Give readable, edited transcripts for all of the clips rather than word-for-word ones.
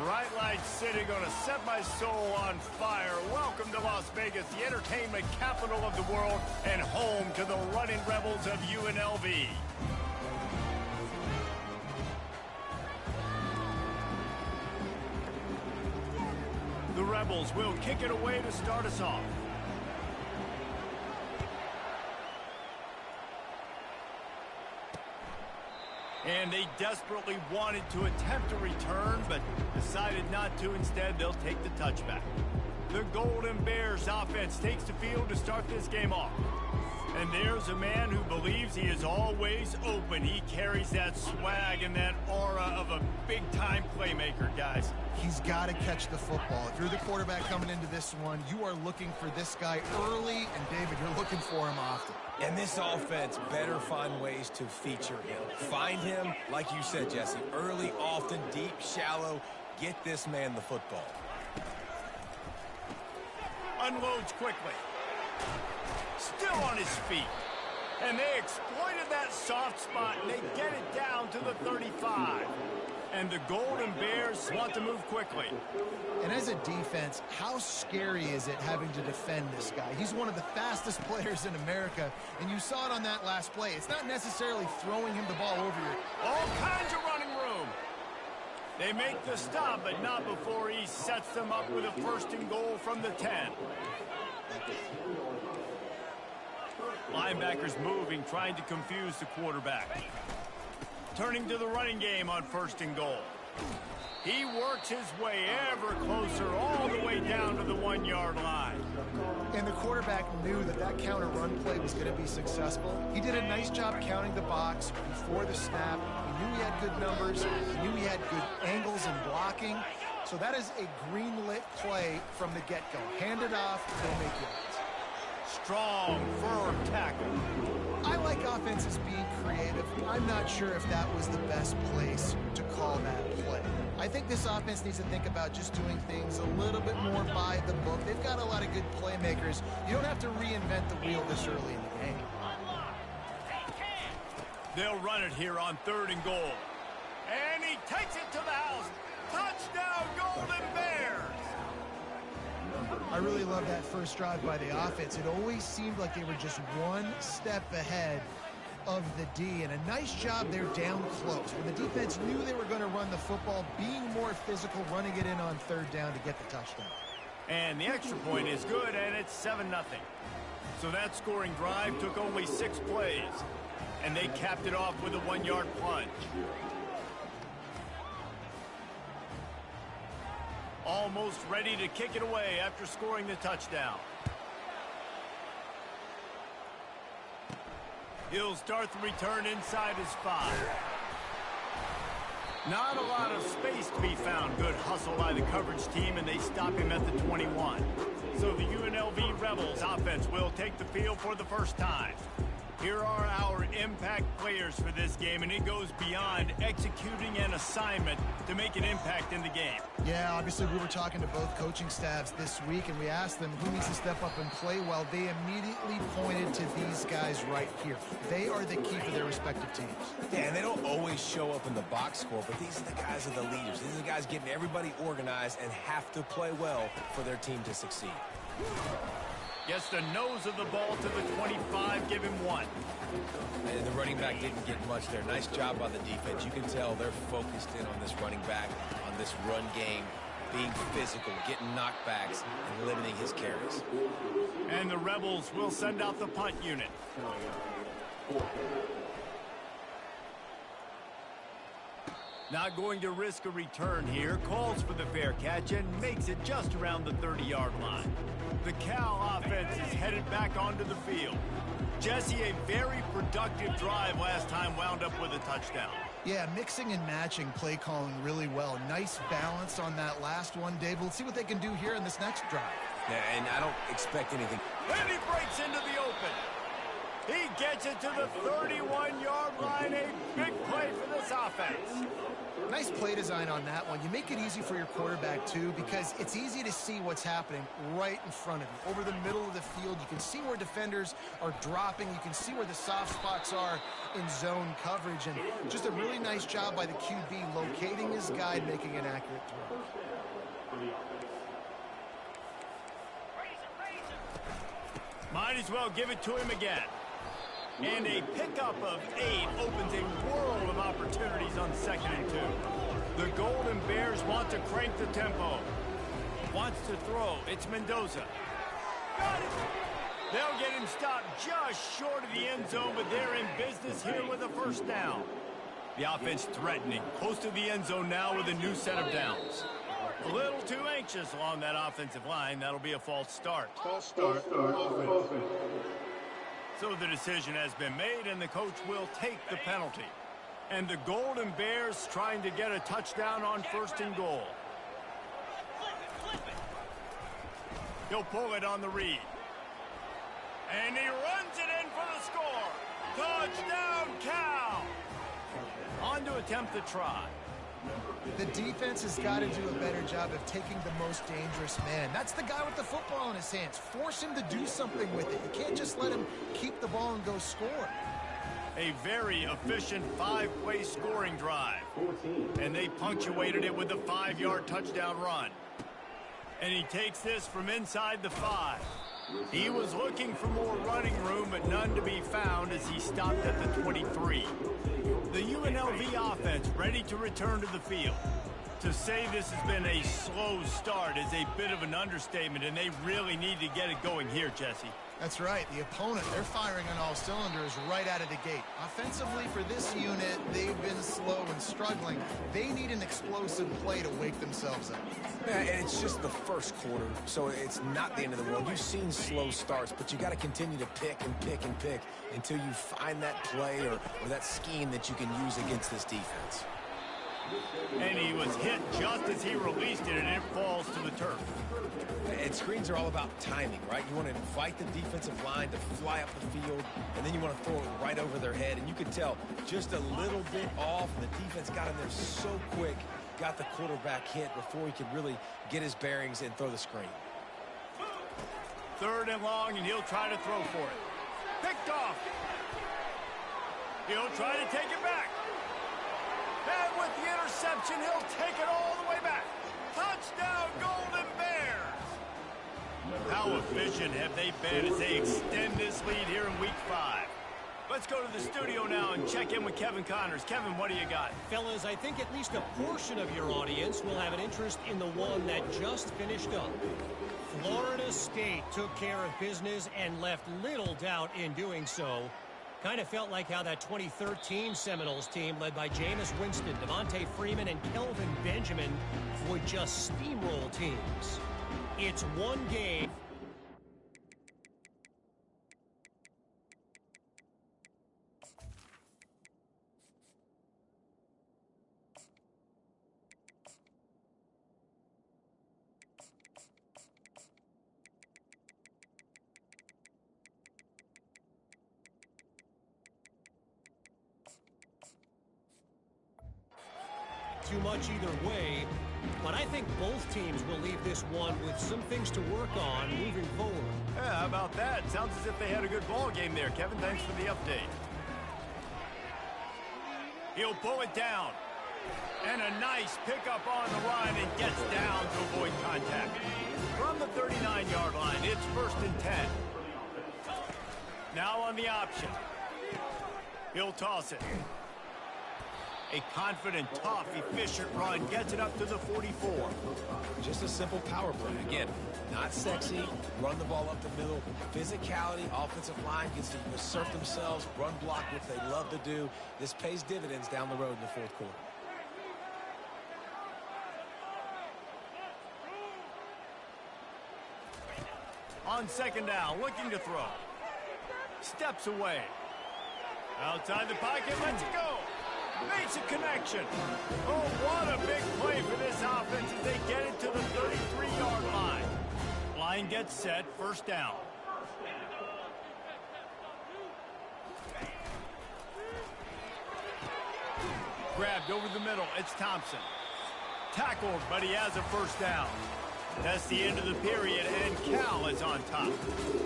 Bright lights city, gonna set my soul on fire. Welcome to Las Vegas, the entertainment capital of the world and home to the running rebels of UNLV. The Rebels will kick it away to start us off. And they desperately wanted to attempt a return, but decided not to. Instead, they'll take the touchback. The Golden Bears offense takes the field to start this game off. And there's a man who believes he is always open. He carries that swag and that aura of a big-time playmaker, guys. He's got to catch the football. If you're the quarterback coming into this one, you are looking for this guy early, and David, you're looking for him often. And this offense better find ways to feature him. Find him, like you said, Jesse, early, often, deep, shallow. Get this man the football. Unloads quickly. Still on his feet. And they exploited that soft spot, and they get it down to the 35. And the Golden Bears want to move quickly. And as a defense, how scary is it having to defend this guy? He's one of the fastest players in America, and you saw it on that last play. It's not necessarily throwing him the ball over you. All kinds of running room. They make the stop, but not before he sets them up with a 1st and goal from the 10. Linebackers moving, trying to confuse the quarterback. Turning to the running game on 1st and goal. He works his way ever closer, all the way down to the 1-yard line. And the quarterback knew that that counter run play was going to be successful. He did a nice job counting the box before the snap. He knew he had good numbers. He knew he had good angles and blocking. So that is a green-lit play from the get-go. Hand it off, they'll make yards. Strong, firm tackle. I like offenses being creative. I'm not sure if that was the best place to call that play. I think this offense needs to think about just doing things a little bit more by the book. They've got a lot of good playmakers. You don't have to reinvent the wheel this early in the game. They'll run it here on 3rd and goal. And he takes it to the house. Touchdown, Golden Bears! I really love that first drive by the offense. It always seemed like they were just one step ahead of the D, and a nice job there down close. When the defense knew they were going to run the football, being more physical, running it in on 3rd down to get the touchdown. And the extra point is good, and it's 7-0. So that scoring drive took only 6 plays, and they capped it off with a 1-yard plunge. Almost ready to kick it away after scoring the touchdown. He'll start the return inside his 5. Not a lot of space to be found. Good hustle by the coverage team, and they stop him at the 21. So the UNLV Rebels offense will take the field for the first time. Here are our impact players for this game, and it goes beyond executing an assignment to make an impact in the game. Yeah, obviously we were talking to both coaching staffs this week, and we asked them who needs to step up and play well. They immediately pointed to these guys right here. They are the key for their respective teams. Yeah, and they don't always show up in the box score, but these are the guys that are the leaders. These are the guys getting everybody organized and have to play well for their team to succeed. Gets the nose of the ball to the 25, give him 1. And the running back didn't get much there. Nice job by the defense. You can tell they're focused in on this running back, on this run game, being physical, getting knockbacks, and limiting his carries. And the Rebels will send out the punt unit. Not going to risk a return here. Calls for the fair catch and makes it just around the 30-yard line. The Cal offense is headed back onto the field. Jesse, a very productive drive last time, wound up with a touchdown. Yeah, mixing and matching play calling really well. Nice balance on that last one, Dave. Let's see what they can do here in this next drive. Yeah, and I don't expect anything. And he breaks into the open. He gets it to the 31-yard line. A big play for this offense. Nice play design on that one. You make it easy for your quarterback, too, because it's easy to see what's happening right in front of you. Over the middle of the field, you can see where defenders are dropping. You can see where the soft spots are in zone coverage. And just a really nice job by the QB locating his guy and making an accurate throw. Might as well give it to him again. And a pickup of 8 opens a world of opportunities on 2nd and 2. The Golden Bears want to crank the tempo. Wants to throw. It's Mendoza. Got it. They'll get him stopped just short of the end zone, but they're in business here with a first down. The offense threatening. Close to the end zone now with a new set of downs. A little too anxious along that offensive line. That'll be a false start. False start. So the decision has been made, and the coach will take the penalty. And the Golden Bears trying to get a touchdown on 1st and goal. He'll pull it on the read. And he runs it in for the score. Touchdown, Cal! On to attempt the try. The defense has got to do a better job of taking the most dangerous man. That's the guy with the football in his hands. Force him to do something with it. You can't just let him keep the ball and go score. A very efficient 5-play scoring drive. And they punctuated it with a 5-yard touchdown run. And he takes this from inside the 5. He was looking for more running room, but none to be found as he stopped at the 23. The UNLV offense ready to return to the field. To say this has been a slow start is a bit of an understatement, and they really need to get it going here, Jesse. That's right. The opponent, they're firing on all cylinders right out of the gate. Offensively, for this unit, they've been slow and struggling. They need an explosive play to wake themselves up. Yeah, and it's just the first quarter, so it's not the end of the world. You've seen slow starts, but you got to continue to pick and pick and pick until you find that play or that scheme that you can use against this defense. And he was hit just as he released it, and it falls to the turf. And screens are all about timing, right? You want to invite the defensive line to fly up the field, and then you want to throw it right over their head. And you could tell just a little bit off, and the defense got in there so quick, got the quarterback hit before he could really get his bearings and throw the screen. 3rd and long, and he'll try to throw for it. Picked off. He'll try to take it back. And with the interception, he'll take it all the way back. Touchdown, Golden Bears! How efficient have they been as they extend this lead here in Week 5? Let's go to the studio now and check in with Kevin Connors. Kevin, what do you got? Fellas, I think at least a portion of your audience will have an interest in the one that just finished up. Florida State took care of business and left little doubt in doing so. Kind of felt like how that 2013 Seminoles team led by Jameis Winston, Devontae Freeman, and Kelvin Benjamin would just steamroll teams. It's one game. Too much either way, but I think both teams will leave this one with some things to work on moving forward. Yeah, how about that? Sounds as if they had a good ball game there, Kevin. Thanks for the update. He'll pull it down. And a nice pickup on the run and gets down to avoid contact. From the 39-yard line, it's 1st and 10. Now on the option. He'll toss it. A confident, tough, efficient run gets it up to the 44. Just a simple power play. Again, not sexy, run the ball up the middle. Physicality, offensive line gets to assert themselves, run block, which they love to do. This pays dividends down the road in the 4th quarter. On 2nd down, looking to throw. Steps away. Outside the pocket, lets it go. Makes a connection. Oh, what a big play for this offense as they get it to the 33-yard line. Line gets set, 1st down. Grabbed over the middle. It's Thompson. Tackled, but he has a first down. That's the end of the period, and Cal is on top.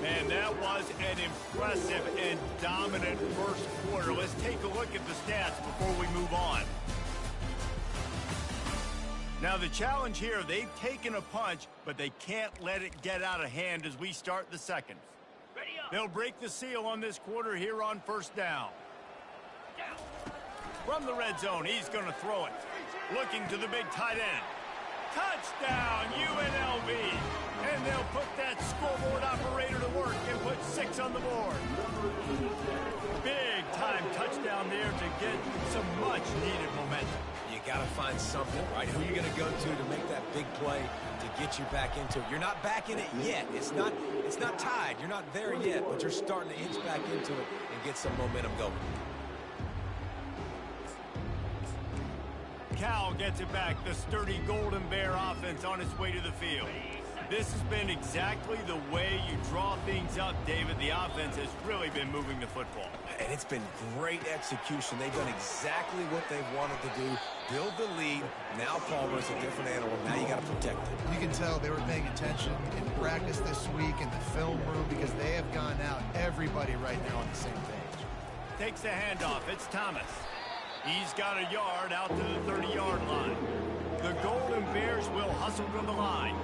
Man, that was an impressive and dominant first quarter. Let's take a look at the stats before we move on. Now, the challenge here, they've taken a punch, but they can't let it get out of hand as we start the second. They'll break the seal on this quarter here on first down. From the red zone, he's going to throw it. Looking to the big tight end. Touchdown, UNLV. And they'll put that scoreboard operator to work and put 6 on the board. Big time touchdown there to get some much needed momentum. You got to find something, right? Who are you going to go to make that big play to get you back into it? You're not back in it yet. It's not tied. You're not there yet, but you're starting to inch back into it and get some momentum going. Cal gets it back. The sturdy Golden Bear offense on its way to the field. This has been exactly the way you draw things up, David. The offense has really been moving the football. And it's been great execution. They've done exactly what they've wanted to do. Build the lead. Now Palmer's a different animal. Now you got to protect it. You can tell they were paying attention in practice this week in the film room because they have gone out, everybody right now on the same page. Takes the handoff. It's Thomas. He's got a yard out to the 30-yard line. The Golden Bears will hustle to the line.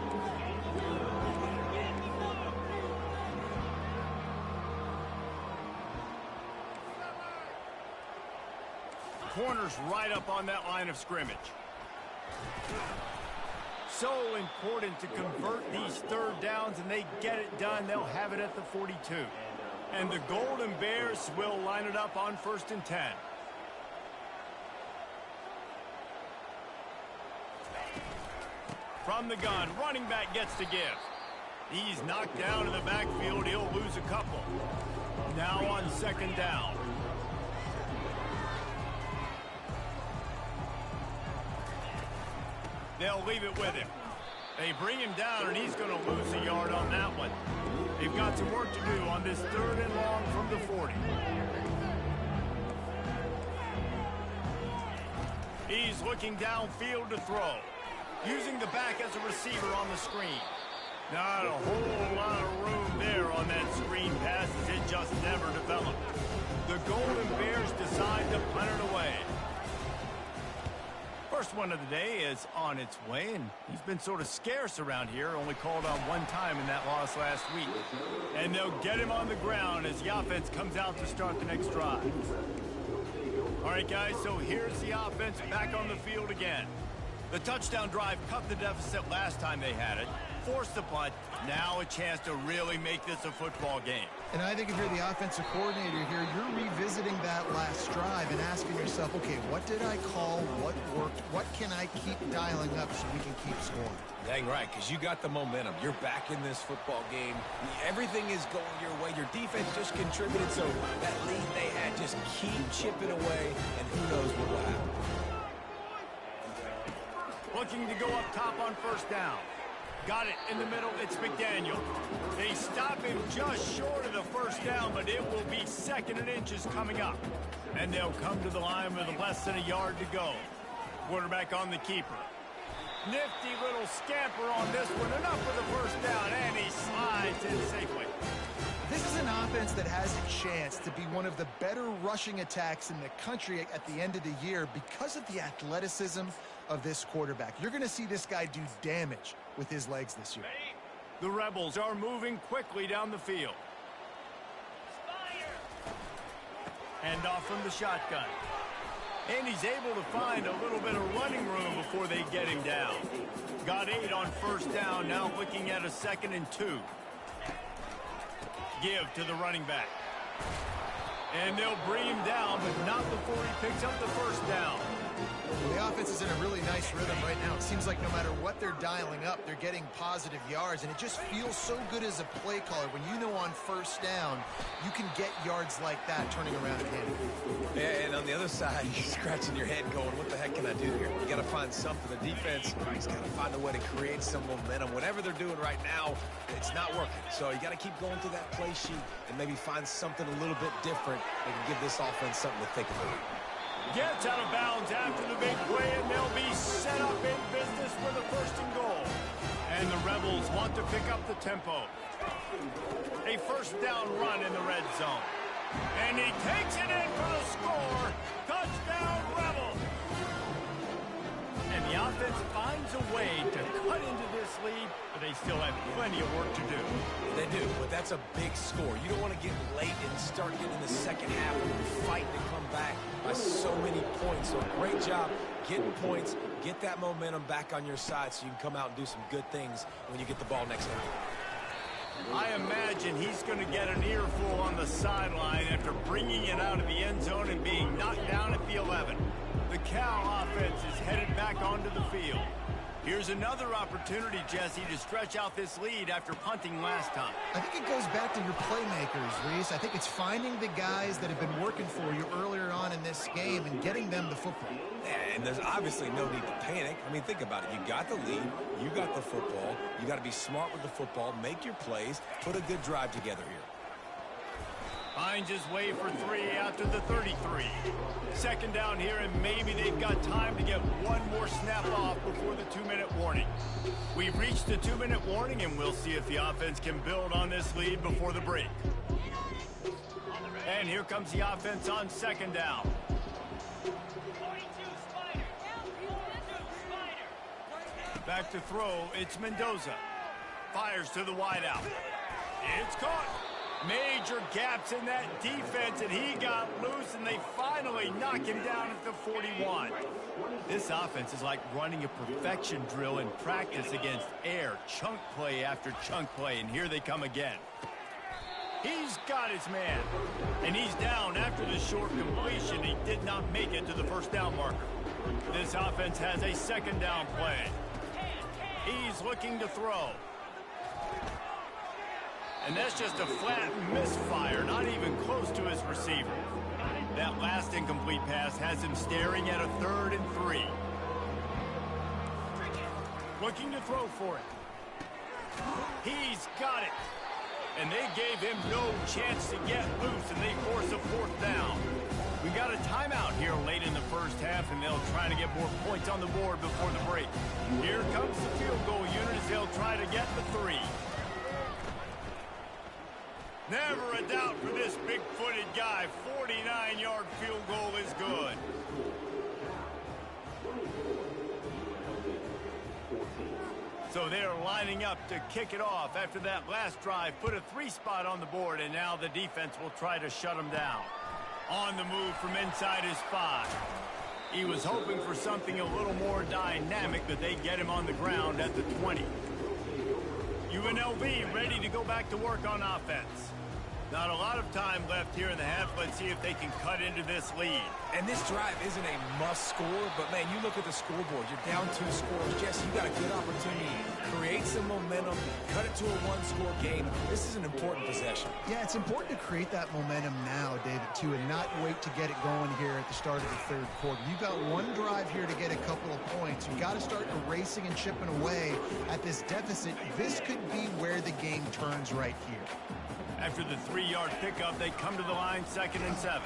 Corners right up on that line of scrimmage. So important to convert these third downs, and they get it done. They'll have it at the 42. And the Golden Bears will line it up on 1st and 10. From the gun, running back gets to give. He's knocked down in the backfield. He'll lose a couple. Now on 2nd down. They'll leave it with him. They bring him down, and he's going to lose a yard on that one. They've got some work to do on this 3rd and long from the 40. He's looking downfield to throw. Using the back as a receiver on the screen. Not a whole lot of room there on that screen pass as it just never developed. The Golden Bears decide to punt it away. First one of the day is on its way, and he's been sort of scarce around here, only called on one time in that loss last week. And they'll get him on the ground as the offense comes out to start the next drive. All right, guys, so here's the offense back on the field again. The touchdown drive cut the deficit last time they had it, forced the punt, now a chance to really make this a football game. And I think if you're the offensive coordinator here, you're revisiting that last drive and asking yourself, okay, what did I call? What worked? What can I keep dialing up so we can keep scoring? Dang right, because you got the momentum. You're back in this football game. Everything is going your way. Your defense just contributed, so that lead they had, just keep chipping away, and who knows what will happen. Looking to go up top on 1st down. Got it in the middle. It's McDaniel. They stop him just short of the 1st down, but it will be 2nd and inches coming up. And they'll come to the line with less than a yard to go. Quarterback on the keeper. Nifty little scamper on this one. Enough for the 1st down, and he slides in safely. This is an offense that has a chance to be one of the better rushing attacks in the country at the end of the year because of the athleticism of this quarterback. You're going to see this guy do damage with his legs this year. The Rebels are moving quickly down the field. Hand off from the shotgun. And he's able to find a little bit of running room before they get him down. Got 8 on 1st down, now looking at a 2nd and 2. Give to the running back. And they'll bring him down, but not before he picks up the 1st down. The offense is in a really nice rhythm right now. It seems like no matter what they're dialing up, they're getting positive yards, and it just feels so good as a play caller when you know on 1st down you can get yards like that turning around again. Yeah, and on the other side, you're scratching your head going, what the heck can I do here? You got to find something. The defense has got to find a way to create some momentum. Whatever they're doing right now, it's not working. So you got to keep going through that play sheet and maybe find something a little bit different that can give this offense something to think about. Gets out of bounds after the big play, and they'll be set up in business for the first and goal. And the Rebels want to pick up the tempo. A first down run in the red zone. And he takes it in for the score. Touchdown, Rebels! And the offense finds a way to cut into this lead, but they still have plenty of work to do. They do, but that's a big score. You don't want to get late and start getting the second half and fighting to come back by so many points. So great job getting points, get that momentum back on your side so you can come out and do some good things when you get the ball next time. I imagine he's going to get an earful on the sideline after bringing it out of the end zone and being knocked down at the 11. The Cal offense is headed back onto the field. Here's another opportunity, Jesse, to stretch out this lead after punting last time. I think it goes back to your playmakers, Reese. I think it's finding the guys that have been working for you earlier on in this game and getting them the football. And there's obviously no need to panic. I mean, think about it. You got the lead. You got the football. You got to be smart with the football, make your plays, put a good drive together here. Finds his way for 3 after the 33. Second down here, and maybe they've got time to get one more snap off before the 2-minute warning. We've reached the 2-minute warning, and we'll see if the offense can build on this lead before the break. And here comes the offense on second down. Back to throw, it's Mendoza. Fires to the wideout. It's caught. Major gaps in that defense, and he got loose, and they finally knock him down at the 41. This offense is like running a perfection drill in practice against air, chunk play after chunk play, and here they come again. He's got his man, and he's down after the short completion. He did not make it to the first down marker. This offense has a second down play. He's looking to throw. And that's just a flat misfire, not even close to his receiver. That last incomplete pass has him staring at a 3rd and 3. Looking to throw for it. He's got it. And they gave him no chance to get loose, and they force a 4th down. We got a timeout here late in the first half, and they'll try to get more points on the board before the break. Here comes the field goal unit as they'll try to get the 3. Never a doubt for this big-footed guy. 49-yard field goal is good. So they're lining up to kick it off after that last drive. Put a 3 spot on the board, and now the defense will try to shut them down. On the move from inside his 5. He was hoping for something a little more dynamic, but they get him on the ground at the 20. UNLV ready to go back to work on offense. Not a lot of time left here in the half. Let's see if they can cut into this lead. And this drive isn't a must score, but, man, you look at the scoreboard. You're down 2 scores. Jesse, you got a good opportunity. Create some momentum. Cut it to a 1-score game. This is an important possession. Yeah, it's important to create that momentum now, David, too, and not wait to get it going here at the start of the 3rd quarter. You've got one drive here to get a couple of points. You've got to start erasing and chipping away at this deficit. This could be where the game turns right here. After the 3-yard pickup, they come to the line 2nd and 7.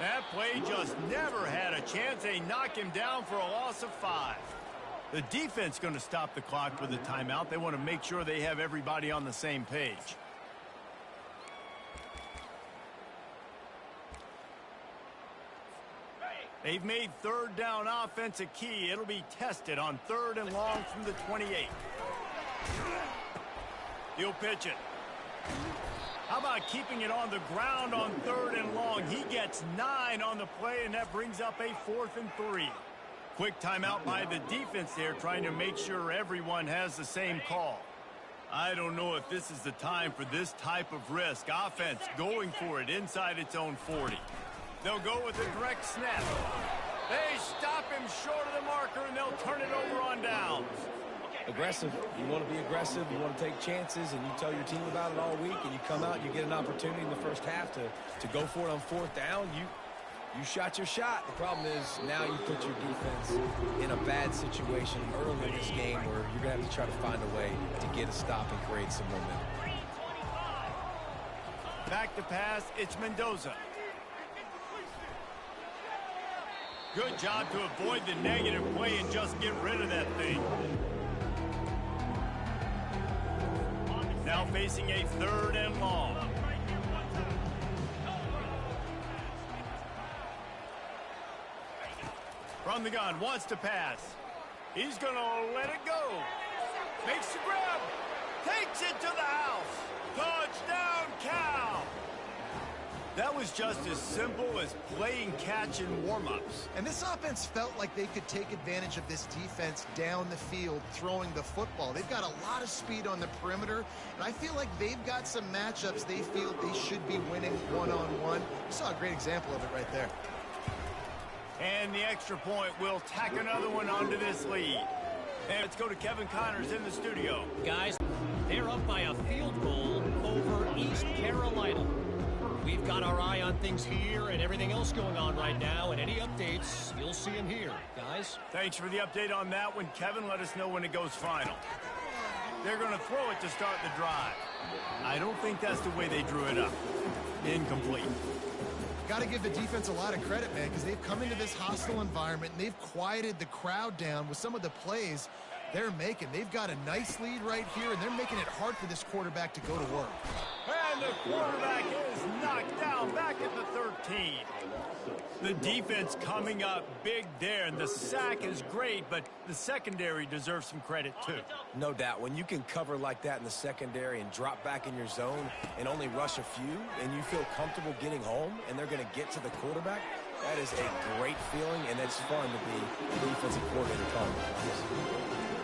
That play just never had a chance. They knock him down for a loss of 5. The defense going to stop the clock with a timeout. They want to make sure they have everybody on the same page. They've made 3rd down offense a key. It'll be tested on 3rd and long from the 28. He'll pitch it. How about keeping it on the ground on 3rd and long? He gets 9 on the play, and that brings up a 4th and 3. Quick timeout by the defense there, trying to make sure everyone has the same call. I don't know if this is the time for this type of risk. Offense going for it inside its own 40. They'll go with a direct snap. They stop him short of the marker, and they'll turn it over on downs. Aggressive. You want to be aggressive. You want to take chances, and you tell your team about it all week, and you come out and you get an opportunity in the first half to go for it on 4th down. You shot your shot. The problem is now you put your defense in a bad situation early in this game where you're going to have to try to find a way to get a stop and create some momentum. Back to pass, it's Mendoza. Good job to avoid the negative play and just get rid of that thing. Now facing a 3rd and long. From the gun, wants to pass. He's going to let it go. Makes the grab. Takes it to the house. Touchdown, Cal. That was just as simple as playing catch in warm-ups. And this offense felt like they could take advantage of this defense down the field, throwing the football. They've got a lot of speed on the perimeter, and I feel like they've got some matchups they feel they should be winning one-on-one. You saw a great example of it right there. And the extra point will tack another one onto this lead. And let's go to Kevin Connors in the studio. Guys, they're up by a field goal over East Carolina. We've got our eye on things here and everything else going on right now, and any updates, you'll see them here. Guys? Thanks for the update on that one, Kevin. Let us know when it goes final. They're going to throw it to start the drive. I don't think that's the way they drew it up. Incomplete. Got to give the defense a lot of credit, man, because they've come into this hostile environment and they've quieted the crowd down with some of the plays they're making. They've got a nice lead right here, and they're making it hard for this quarterback to go to work. And the quarterback is knocked down back at the 13. The defense coming up big there, and the sack is great, but the secondary deserves some credit too. No doubt. When you can cover like that in the secondary and drop back in your zone and only rush a few, and you feel comfortable getting home, and they're going to get to the quarterback, that is a great feeling, and it's fun to be a defensive coordinator calling it.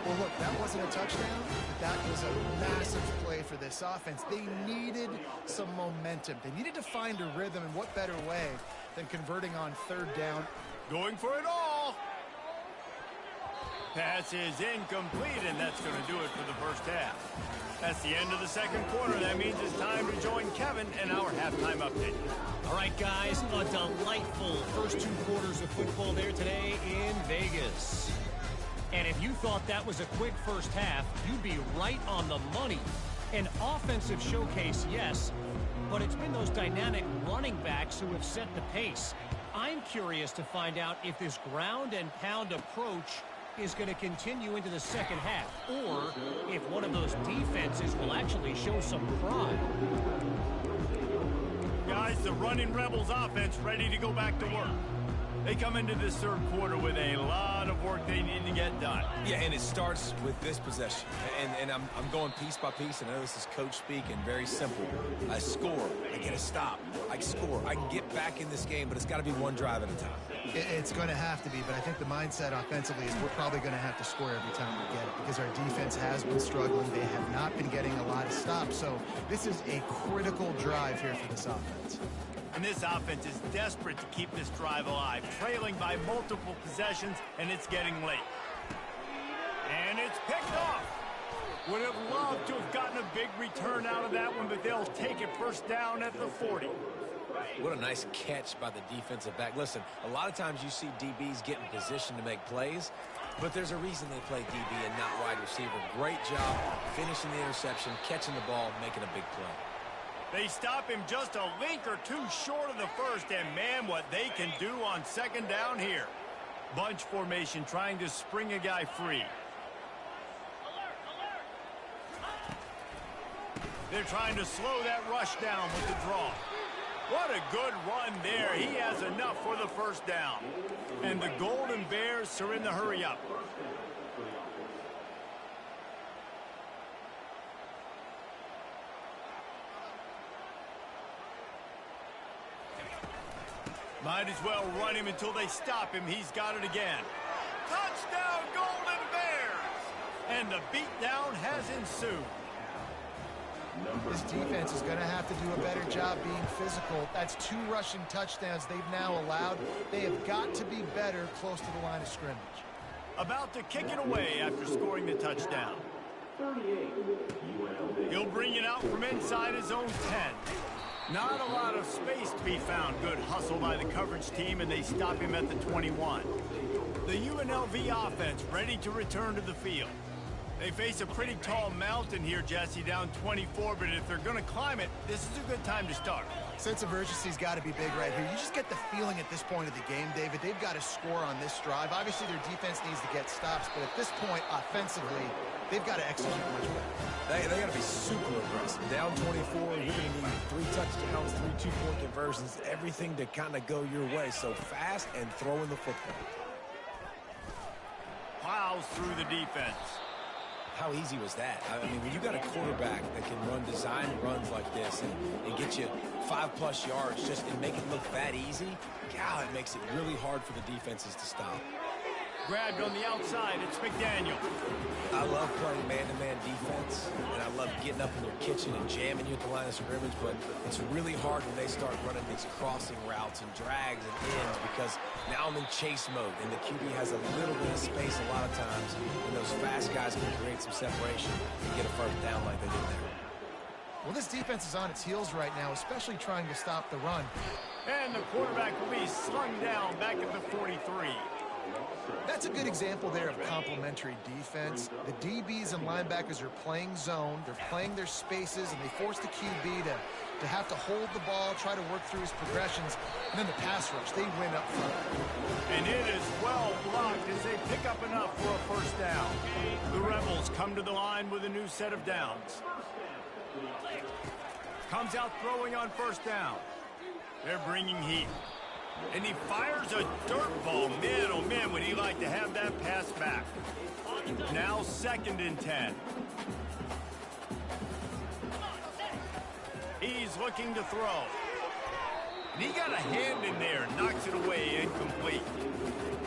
Well, look, that wasn't a touchdown. That was a massive play for this offense. They needed some momentum. They needed to find a rhythm, and what better way than converting on 3rd down. Going for it all. Pass is incomplete, and that's going to do it for the first half. That's the end of the 2nd quarter. That means it's time to join Kevin and our halftime update. All right, guys, a delightful first 2 quarters of football there today in Vegas. And if you thought that was a quick first half, you'd be right on the money. An offensive showcase, yes, but it's been those dynamic running backs who have set the pace. I'm curious to find out if this ground and pound approach is going to continue into the second half, or if one of those defenses will actually show some pride. Guys, the running Rebels offense ready to go back to work. They come into this 3rd quarter with a lot of work they need to get done. Yeah, and it starts with this possession. And I'm going piece by piece, and I know this is coach speak and very simple. I score, I get a stop, I score. I can get back in this game, but it's got to be one drive at a time. It's going to have to be, but I think the mindset offensively is we're probably going to have to score every time we get it because our defense has been struggling. They have not been getting a lot of stops, so this is a critical drive here for this offense. And this offense is desperate to keep this drive alive, trailing by multiple possessions, and it's getting late. And it's picked off. Would have loved to have gotten a big return out of that one, but they'll take it first down at the 40. What a nice catch by the defensive back. Listen, a lot of times you see DBs get in position to make plays, but there's a reason they play DB and not wide receiver. Great job finishing the interception, catching the ball, making a big play. They stop him just a link or two short of the first, and man, what they can do on 2nd down here. Bunch formation trying to spring a guy free. They're trying to slow that rush down with the draw. What a good run there. He has enough for the first down. And the Golden Bears are in the hurry up. Might as well run him until they stop him. He's got it again. Touchdown, Golden Bears! And the beatdown has ensued. This defense is going to have to do a better job being physical. That's 2 rushing touchdowns they've now allowed. They have got to be better close to the line of scrimmage. About to kick it away after scoring the touchdown. He'll bring it out from inside his own 10. Not a lot of space to be found. Good hustle by the coverage team, and they stop him at the 21. The UNLV offense ready to return to the field. They face a pretty tall mountain here, Jesse, down 24, but if they're going to climb it, this is a good time to start. Sense of urgency's got to be big right here. You just get the feeling at this point of the game, David, they've got to score on this drive. Obviously, their defense needs to get stops, but at this point, offensively, they've got to execute much better. They got to be super aggressive. Down 24, you're going to need 3 touchdowns, 3 two-point conversions, everything to kind of go your way. So fast and throwing the football. Plows through the defense. How easy was that? I mean, when you got a quarterback that can run design runs like this and get you 5+ yards just and make it look that easy, God, it makes it really hard for the defenses to stop. Grabbed on the outside, it's McDaniel. I love playing man-to-man defense, and I love getting up in their kitchen and jamming you at the line of scrimmage, but it's really hard when they start running these crossing routes and drags and ends because now I'm in chase mode, and the QB has a little bit of space a lot of times, and those fast guys can create some separation and get a first down like they did there. Well, this defense is on its heels right now, especially trying to stop the run. And the quarterback will be slung down back at the 43. That's a good example there of complementary defense. The DBs and linebackers are playing zone, they're playing their spaces, and they force the QB to have to hold the ball, try to work through his progressions, and then the pass rush, they win up front. And it is well blocked as they pick up enough for a first down. The Rebels come to the line with a new set of downs. Comes out throwing on first down. They're bringing heat. And he fires a dirt ball. Man, oh man, would he like to have that pass back. Now 2nd and 10. He's looking to throw. And he got a hand in there, knocks it away, incomplete.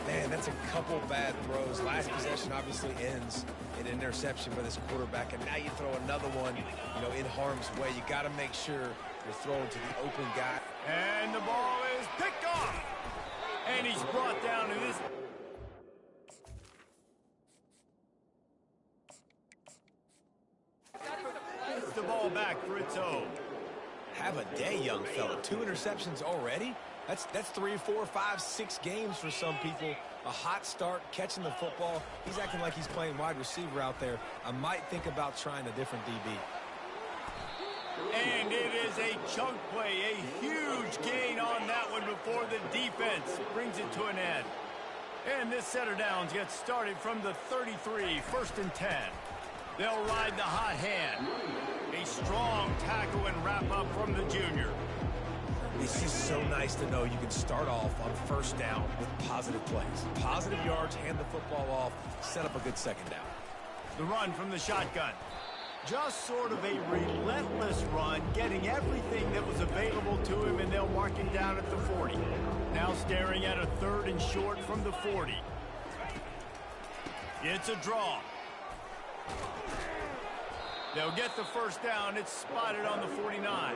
Man, that's a couple bad throws. Last possession obviously ends in an interception by this quarterback, and now you throw another one, in harm's way. You got to make sure you're throwing to the open guy. And the ball is picked off. And he's brought down to this. Gets the ball back for its own. Have a day, young fella. 2 interceptions already? That's 3, 4, 5, 6 games for some people. A hot start, catching the football. He's acting like he's playing wide receiver out there. I might think about trying a different DB. And it is a chunk play, a huge gain on that one before the defense brings it to an end. And this set of downs gets started from the 33, 1st and 10. They'll ride the hot hand. A strong tackle and wrap up from the junior. It's just so nice to know you can start off on first down with positive plays. Positive yards, hand the football off, set up a good second down. The run from the shotgun. Just sort of a relentless run, getting everything that was available to him, and they'll mark him down at the 40. Now staring at a 3rd and short from the 40. It's a draw. They'll get the first down. It's spotted on the 49.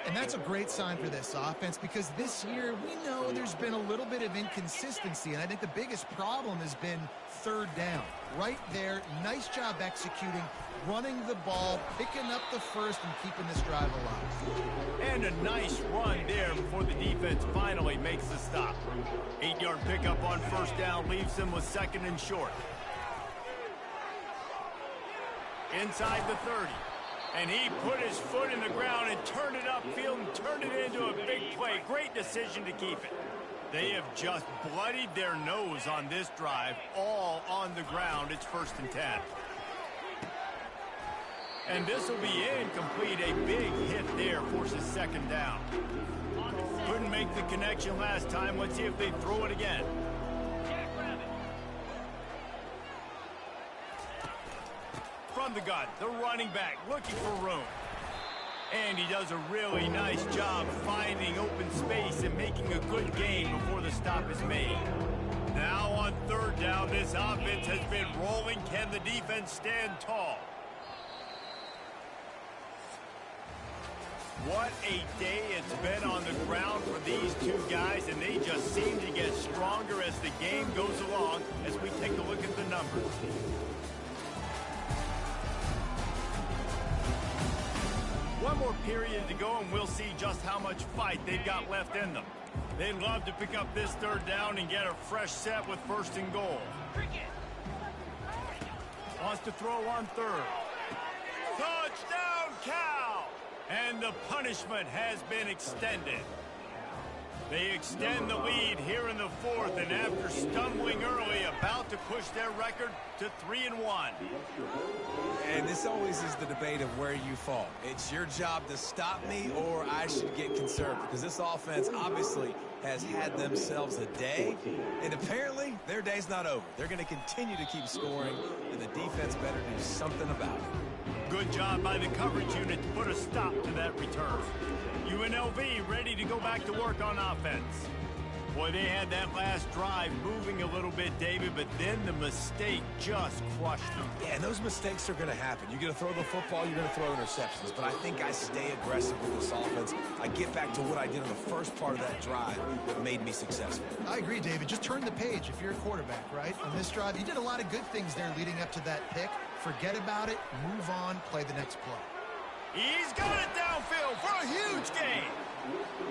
And that's a great sign for this offense because this year we know there's been a little bit of inconsistency, and I think the biggest problem has been 3rd down. Right there, nice job executing, running the ball, picking up the first, and keeping this drive alive. And a nice run there before the defense finally makes the stop. 8-yard pickup on first down leaves them with 2nd and short. Inside the 30. And he put his foot in the ground and turned it upfield and turned it into a big play. Great decision to keep it. They have just bloodied their nose on this drive, all on the ground. It's 1st and 10. And this will be incomplete. A big hit there forces 2nd down. Couldn't make the connection last time. Let's see if they throw it again. From the gun, the running back looking for room. And he does a really nice job finding open space and making a good gain before the stop is made. Now on 3rd down, this offense has been rolling. Can the defense stand tall? What a day it's been on the ground for these two guys, and they just seem to get stronger as the game goes along as we take a look at the numbers. One more period to go, and we'll see just how much fight they've got left in them. They'd love to pick up this 3rd down and get a fresh set with 1st and goal. Wants to throw on 3rd. Touchdown, Cal! And the punishment has been extended. They extend the lead here in the fourth, and after stumbling early, about to push their record to 3-1. And this always is the debate of where you fall. It's your job to stop me, or I should get conservative, because this offense obviously has had themselves a day, and apparently their day's not over. They're going to continue to keep scoring, and the defense better do something about it. Good job by the coverage unit to put a stop to that return. UNLV ready to go back to work on offense. Boy, they had that last drive moving a little bit, David, but then the mistake just crushed them. Yeah, and those mistakes are going to happen. You're going to throw the football, you're going to throw interceptions. But I think I stay aggressive with this offense. I get back to what I did in the first part of that drive that made me successful. I agree, David. Just turn the page if you're a quarterback, right? On this drive, you did a lot of good things there leading up to that pick. Forget about it, move on, play the next play. He's got it downfield for a huge gain.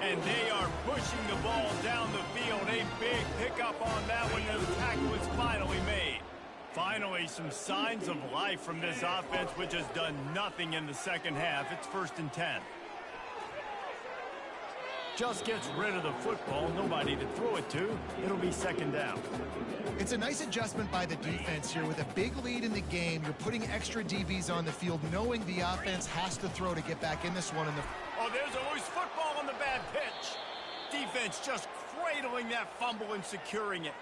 And they are pushing the ball down the field. A big pickup on that one. The tackle is finally made. Finally, some signs of life from this offense, which has done nothing in the second half. It's 1st and 10. Just gets rid of the football. Nobody to throw it to. It'll be 2nd down. It's a nice adjustment by the defense here. With a big lead in the game, you're putting extra DBs on the field, knowing the offense has to throw to get back in this one. Oh, there's a loose football on the bad pitch. Defense just cradling that fumble and securing it.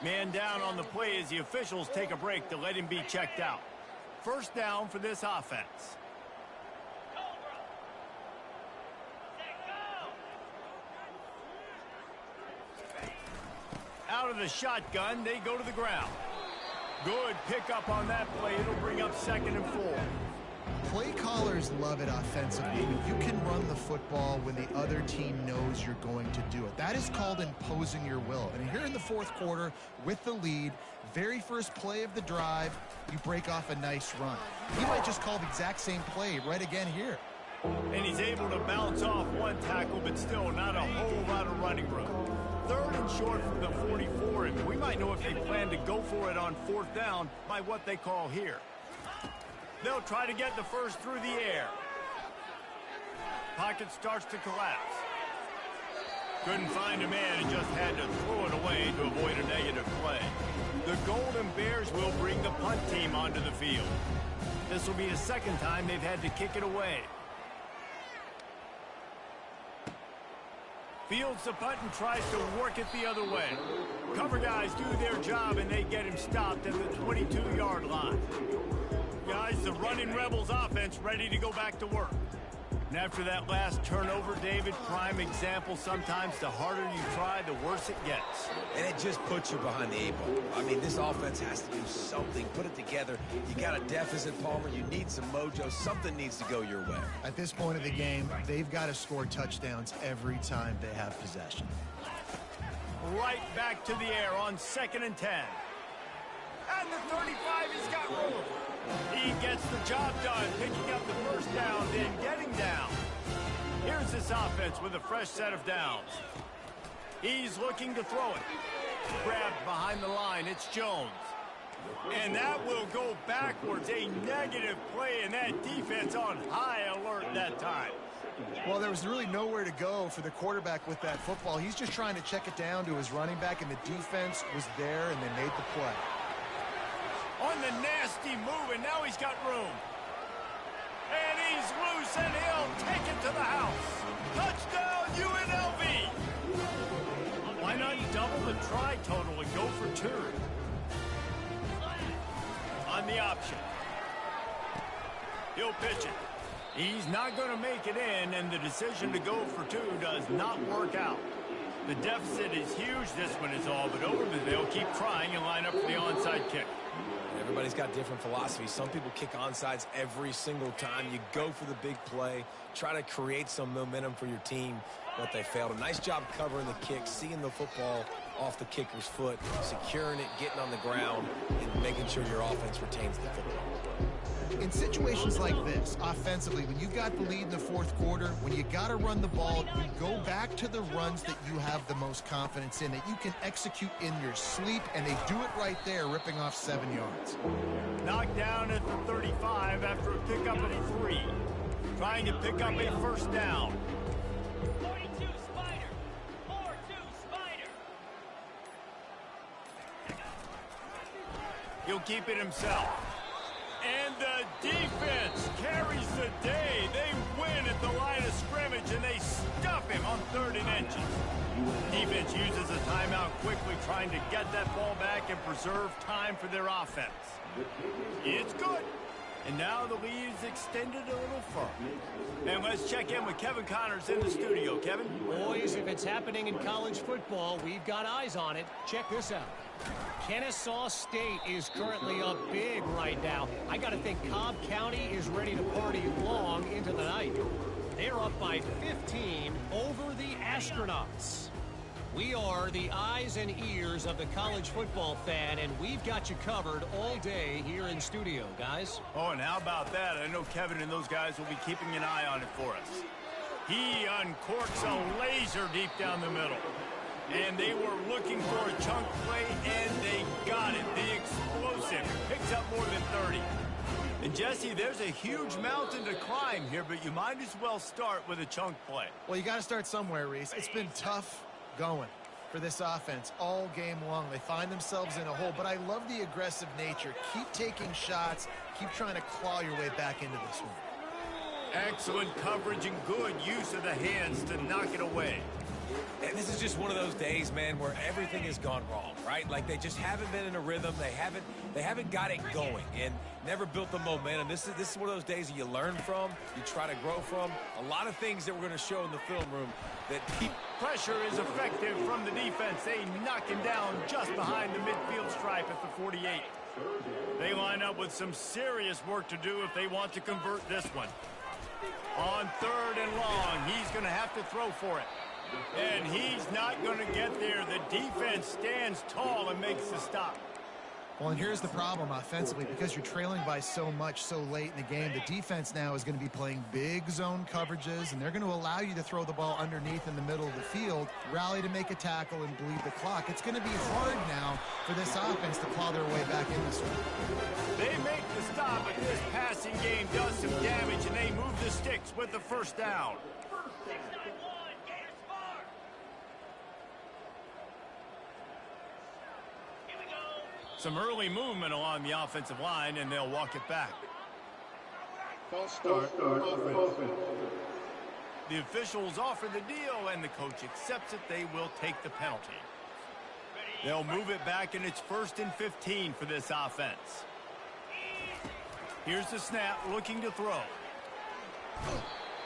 Man down on the play as the officials take a break to let him be checked out. 1st down for this offense. Out of the shotgun, they go to the ground. Good pickup on that play. It'll bring up 2nd and 4. Play callers love it offensively. You can run the football when the other team knows you're going to do it. That is called imposing your will. And here in the 4th quarter, with the lead, very first play of the drive, you break off a nice run. He might just call the exact same play right again here. And he's able to bounce off one tackle, but still not a whole lot of running room. 3rd and short from the 44, and we might know if they plan to go for it on 4th down by what they call here. They'll try to get the first through the air. Pocket starts to collapse. Couldn't find a man and just had to throw it away to avoid a negative play. The Golden Bears will bring the punt team onto the field. This will be the 2nd time they've had to kick it away. Fields the punt and tries to work it the other way. Cover guys do their job, and they get him stopped at the 22-yard line. Guys, the running Rebels offense ready to go back to work. And after that last turnover, David, prime example, sometimes the harder you try, the worse it gets. And it just puts you behind the 8 ball. I mean, this offense has to do something. Put it together. You got a deficit, Palmer. You need some mojo. Something needs to go your way. At this point of the game, they've got to score touchdowns every time they have possession. Right back to the air on 2nd and 10. And the 35 has got room. He gets the job done, picking up the 1st down, then getting down. Here's this offense with a fresh set of downs. He's looking to throw it. Grabbed behind the line, it's Jones. And that will go backwards. A negative play, and that defense on high alert that time. Well, there was really nowhere to go for the quarterback with that football. He's just trying to check it down to his running back, and the defense was there, and they made the play. On the nasty move, and now he's got room. And he's loose, and he'll take it to the house. Touchdown, UNLV! Why not double the try total and go for 2? On the option. He'll pitch it. He's not going to make it in, and the decision to go for 2 does not work out. The deficit is huge. This one is all but over, but they'll keep trying and line up for the onside kick. Everybody's got different philosophies. Some people kick onside every single time. You go for the big play, try to create some momentum for your team, but they failed. A nice job covering the kick, seeing the football off the kicker's foot, securing it, getting on the ground, and making sure your offense retains the football. In situations like this, offensively, when you got the lead in the 4th quarter, when you got to run the ball, you go back to the runs that you have the most confidence in, that you can execute in your sleep, and they do it right there, ripping off 7 yards. Knocked down at the 35 after a pickup of 3. trying to pick up a first down. 42 Spider. 4-2 Spider. He'll keep it himself. And the defense carries the day. They win at the line of scrimmage, and they stuff him on 3rd and inches. Defense uses a timeout quickly, trying to get that ball back and preserve time for their offense. It's good. And now the lead is extended a little further. And let's check in with Kevin Connors in the studio. Kevin? Boys, if it's happening in college football, we've got eyes on it. Check this out. Kennesaw State is currently up big right now. I got to think Cobb County is ready to party long into the night. They're up by 15 over the Astronauts. We are the eyes and ears of the college football fan, and we've got you covered all day here in studio, guys. Oh, and how about that? I know Kevin and those guys will be keeping an eye on it for us. He uncorks a laser deep down the middle. And they were looking for a chunk play, and they got it. The explosive picks up more than 30. And, Jesse, there's a huge mountain to climb here, but you might as well start with a chunk play. Well, you got to start somewhere, Reese. It's been tough going for this offense all game long. They find themselves in a hole, but I love the aggressive nature. Keep taking shots. Keep trying to claw your way back into this one. Excellent coverage and good use of the hands to knock it away. And this is just one of those days, man, where everything has gone wrong, right? Like they just haven't been in a rhythm. They haven't got it going and never built the momentum. This is one of those days that you learn from, you try to grow from. A lot of things that we're going to show in the film room that keep pressure is effective from the defense. They knock him down just behind the midfield stripe at the 48. They line up with some serious work to do if they want to convert this one. On 3rd and long, he's going to have to throw for it. And he's not going to get there. The defense stands tall and makes the stop. Well, and here's the problem offensively. Because you're trailing by so much so late in the game, the defense now is going to be playing big zone coverages, and they're going to allow you to throw the ball underneath in the middle of the field, rally to make a tackle, and bleed the clock. It's going to be hard now for this offense to claw their way back in this one. They make the stop, but this passing game does some damage, and they move the sticks with the first down. Some early movement along the offensive line, and they'll walk it back. False start. The officials offer the deal, and the coach accepts it. They will take the penalty. They'll move it back, and it's 1st and 15 for this offense. Here's the snap, looking to throw.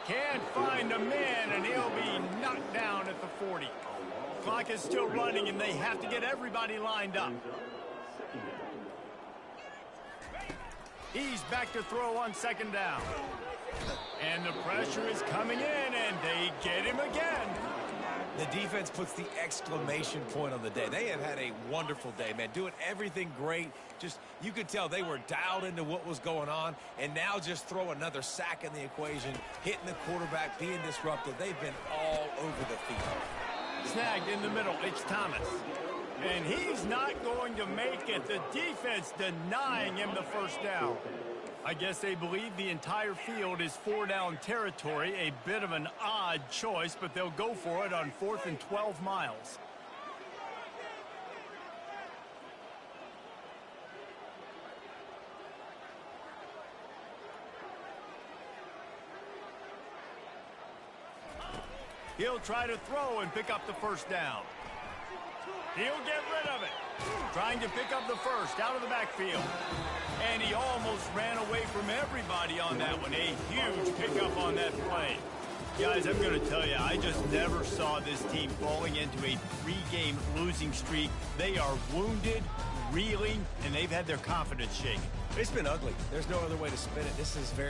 Can't find a man, and he'll be knocked down at the 40. Clock is still running, and they have to get everybody lined up. He's back to throw on 2nd down. And the pressure is coming in, and they get him again. the defense puts the exclamation point on the day. They have had a wonderful day, man, doing everything great. Just, you could tell they were dialed into what was going on, and now just throw another sack in the equation, hitting the quarterback, being disruptive. They've been all over the field. Snagged in the middle, it's Thomas. And he's not going to make it. The defense denying him the first down. I guess they believe the entire field is 4-down territory. A bit of an odd choice, but they'll go for it on 4th and 12 miles. He'll try to throw and pick up the first down. He'll get rid of it. Trying to pick up the first out of the backfield. And he almost ran away from everybody on that one. A huge pickup on that play. Guys, I'm going to tell you, I just never saw this team falling into a 3-game losing streak. They are wounded, reeling, and they've had their confidence shaken. It's been ugly. There's no other way to spin it. This is very